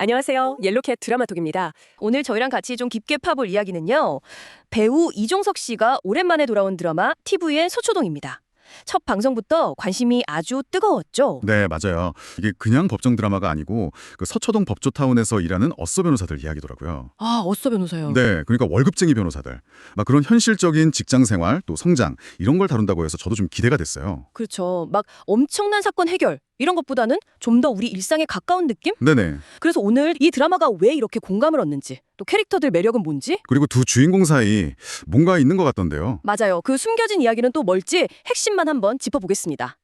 안녕하세요. 옐로캣 드라마톡입니다. 오늘 저희랑 같이 좀 깊게 파볼 이야기는요. 배우 이종석 씨가 오랜만에 돌아온 드라마 TV의 서초동입니다. 첫 방송부터 관심이 아주 뜨거웠죠. 네, 맞아요. 이게 그냥 법정 드라마가 아니고 그 서초동 법조타운에서 일하는 어쏘 변호사들 이야기더라고요. 아, 어쏘 변호사요. 네, 그러니까 월급쟁이 변호사들. 막 그런 현실적인 직장 생활, 또 성장 이런 걸 다룬다고 해서 저도 좀 기대가 됐어요. 그렇죠. 막 엄청난 사건 해결 이런 것보다는 좀 더 우리 일상에 가까운 느낌? 네네. 그래서 오늘 이 드라마가 왜 이렇게 공감을 얻는지, 또 캐릭터들 매력은 뭔지? 그리고 두 주인공 사이 뭔가 있는 것 같던데요. 맞아요. 그 숨겨진 이야기는 또 뭘지 핵심만 한번 짚어보겠습니다.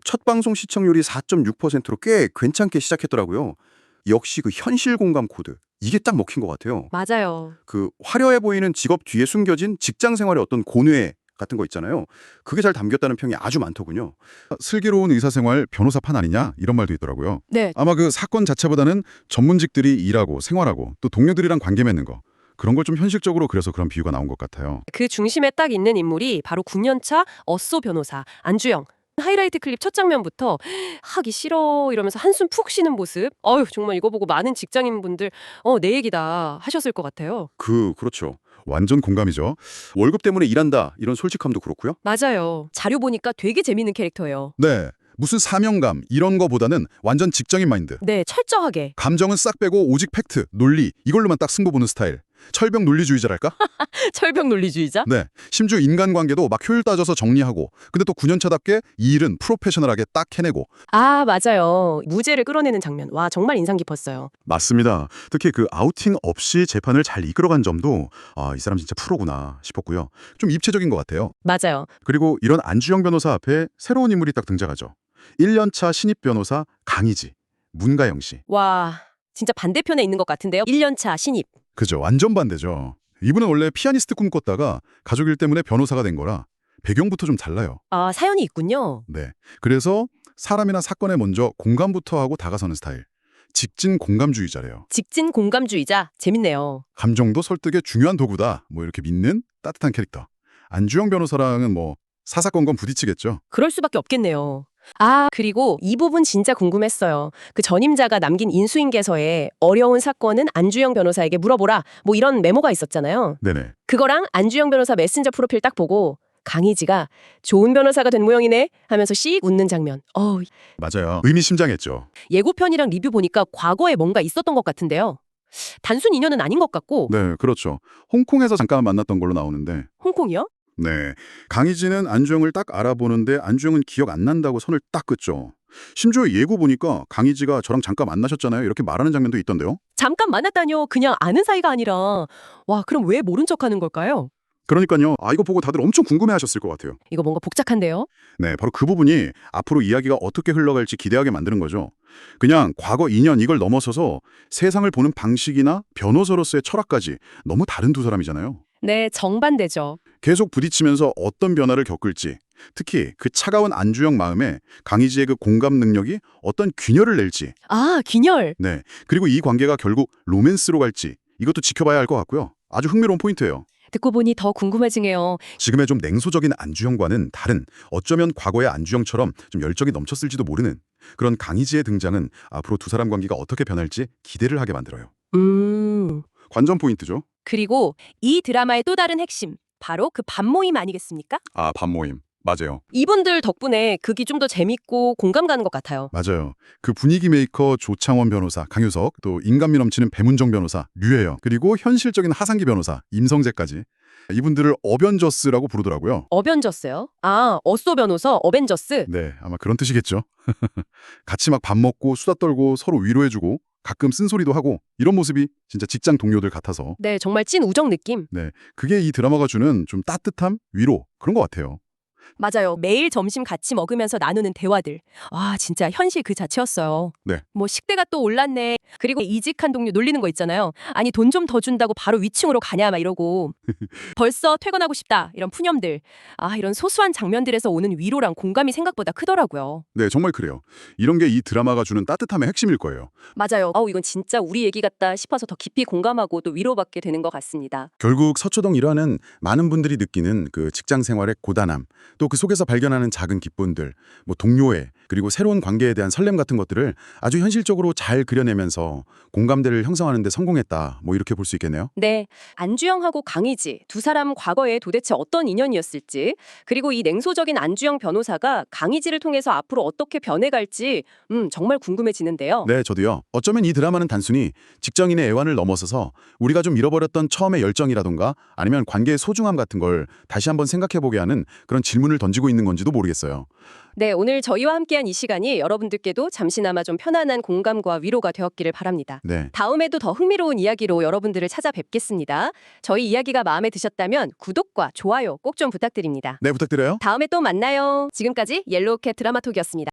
첫 방송 시청률이 4.6%로 꽤 괜찮게 시작했더라고요. 역시 그 현실 공감 코드. 이게 딱 먹힌 것 같아요. 맞아요. 그 화려해 보이는 직업 뒤에 숨겨진 직장 생활의 어떤 고뇌 같은 거 있잖아요. 그게 잘 담겼다는 평이 아주 많더군요. 슬기로운 의사생활 변호사판 아니냐 이런 말도 있더라고요. 네. 아마 그 사건 자체보다는 전문직들이 일하고 생활하고 또 동료들이랑 관계 맺는 거 그런 걸 좀 현실적으로 그래서 그런 비유가 나온 것 같아요. 그 중심에 딱 있는 인물이 바로 9년차 어쏘 변호사 안주영. 하이라이트 클립 첫 장면부터 하기 싫어 이러면서 한숨 푹 쉬는 모습. 어휴, 정말 이거 보고 많은 직장인분들 내 얘기다 하셨을 것 같아요. 그렇죠. 완전 공감이죠. 월급 때문에 일한다 이런 솔직함도 그렇고요. 맞아요. 자료 보니까 되게 재밌는 캐릭터예요. 네. 무슨 사명감 이런 거보다는 완전 직장인 마인드. 네, 철저하게. 감정은 싹 빼고 오직 팩트, 논리 이걸로만 딱 승부 보는 스타일. 철벽 논리주의자랄까? 철벽 논리주의자? 네. 심지어 인간관계도 막 효율 따져서 정리하고 근데 또 9년차답게 이 일은 프로페셔널하게 딱 해내고. 아, 맞아요. 무죄를 끌어내는 장면. 와, 정말 인상 깊었어요. 맞습니다. 특히 그 아우팅 없이 재판을 잘 이끌어간 점도 이 사람 진짜 프로구나 싶었고요. 좀 입체적인 것 같아요. 맞아요. 그리고 이런 안주영 변호사 앞에 새로운 인물이 딱 등장하죠. 1년차 신입 변호사 강희지, 문가영 씨. 와, 진짜 반대편에 있는 것 같은데요. 1년차 신입. 그죠. 완전 반대죠. 이분은 원래 피아니스트 꿈꿨다가 가족 일 때문에 변호사가 된 거라 배경부터 좀 달라요. 아, 사연이 있군요. 네. 그래서 사람이나 사건에 먼저 공감부터 하고 다가서는 스타일. 직진 공감주의자래요. 직진 공감주의자. 재밌네요. 감정도 설득의 중요한 도구다. 뭐 이렇게 믿는 따뜻한 캐릭터. 안주영 변호사랑은 뭐 사사건건 부딪히겠죠. 그럴 수밖에 없겠네요. 아, 그리고 이 부분 진짜 궁금했어요. 그 전임자가 남긴 인수인계서에 어려운 사건은 안주영 변호사에게 물어보라. 뭐 이런 메모가 있었잖아요. 네네. 그거랑 안주영 변호사 메신저 프로필 딱 보고 강희지가 좋은 변호사가 된 모양이네 하면서 씩 웃는 장면. 맞아요. 의미심장했죠. 예고편이랑 리뷰 보니까 과거에 뭔가 있었던 것 같은데요. 단순 인연은 아닌 것 같고. 네, 그렇죠. 홍콩에서 잠깐 만났던 걸로 나오는데 홍콩이요? 네. 강희지는 안주영을 딱 알아보는데 안주영은 기억 안 난다고 선을 딱 긋죠. 심지어 예고 보니까 강희지가 저랑 잠깐 만나셨잖아요. 이렇게 말하는 장면도 있던데요. 잠깐 만났다뇨. 그냥 아는 사이가 아니라. 와, 그럼 왜 모른 척하는 걸까요? 그러니까요. 이거 보고 다들 엄청 궁금해하셨을 것 같아요. 이거 뭔가 복잡한데요? 네, 바로 그 부분이 앞으로 이야기가 어떻게 흘러갈지 기대하게 만드는 거죠. 그냥 과거 인연 이걸 넘어서서 세상을 보는 방식이나 변호사로서의 철학까지 너무 다른 두 사람이잖아요. 네, 정반대죠. 계속 부딪히면서 어떤 변화를 겪을지, 특히 그 차가운 안주영 마음에 강희지의 그 공감 능력이 어떤 균열을 낼지, 아, 균열. 네, 그리고 이 관계가 결국 로맨스로 갈지 이것도 지켜봐야 할 것 같고요. 아주 흥미로운 포인트예요. 듣고 보니 더 궁금해지네요. 지금의 좀 냉소적인 안주영과는 다른, 어쩌면 과거의 안주영처럼 좀 열정이 넘쳤을지도 모르는 그런 강희지의 등장은 앞으로 두 사람 관계가 어떻게 변할지 기대를 하게 만들어요. 관전 포인트죠. 그리고 이 드라마의 또 다른 핵심. 바로 그 밥모임 아니겠습니까? 밥모임. 맞아요. 이분들 덕분에 극이 좀 더 재밌고 공감 가는 것 같아요. 맞아요. 그 분위기 메이커 조창원 변호사, 강효석, 또 인간미 넘치는 배문정 변호사, 류혜영, 그리고 현실적인 하상기 변호사, 임성재까지 이분들을 어벤져스라고 부르더라고요. 어벤져스요? 아, 어쏘 변호사, 어벤져스? 네, 아마 그런 뜻이겠죠. 같이 막 밥 먹고 수다 떨고 서로 위로해주고 가끔 쓴소리도 하고 이런 모습이 진짜 직장 동료들 같아서 네, 정말 찐 우정 느낌. 네, 그게 이 드라마가 주는 좀 따뜻함, 위로 그런 것 같아요. 맞아요. 매일 점심 같이 먹으면서 나누는 대화들. 와, 진짜 현실 그 자체였어요. 네. 뭐 식대가 또 올랐네. 그리고 이직한 동료 놀리는 거 있잖아요. 아니 돈 좀 더 준다고 바로 위층으로 가냐 막 이러고. 벌써 퇴근하고 싶다. 이런 푸념들. 아, 이런 소소한 장면들에서 오는 위로랑 공감이 생각보다 크더라고요. 네, 정말 그래요. 이런 게 이 드라마가 주는 따뜻함의 핵심일 거예요. 맞아요. 이건 진짜 우리 얘기 같다 싶어서 더 깊이 공감하고 또 위로받게 되는 것 같습니다. 결국 서초동 일화는 많은 분들이 느끼는 그 직장 생활의 고단함, 또 그 속에서 발견하는 작은 기쁨들, 뭐 동료애, 그리고 새로운 관계에 대한 설렘 같은 것들을 아주 현실적으로 잘 그려내면서 공감대를 형성하는 데 성공했다. 뭐 이렇게 볼 수 있겠네요. 네, 안주영하고 강희지 두 사람 과거에 도대체 어떤 인연이었을지, 그리고 이 냉소적인 안주영 변호사가 강희지를 통해서 앞으로 어떻게 변해갈지 정말 궁금해지는데요. 네, 저도요. 어쩌면 이 드라마는 단순히 직장인의 애환을 넘어서서 우리가 좀 잃어버렸던 처음의 열정이라던가 아니면 관계의 소중함 같은 걸 다시 한번 생각해보게 하는 그런 질문을 던지고 있는 건지도 모르겠어요. 네, 오늘 저희와 함께한 이 시간이 여러분들께도 잠시나마 좀 편안한 공감과 위로가 되었기를 바랍니다. 네. 다음에도 더 흥미로운 이야기로 여러분들을 찾아뵙겠습니다. 저희 이야기가 마음에 드셨다면 구독과 좋아요 꼭 좀 부탁드립니다. 네, 부탁드려요. 다음에 또 만나요. 지금까지 옐로우캣 드라마톡이었습니다.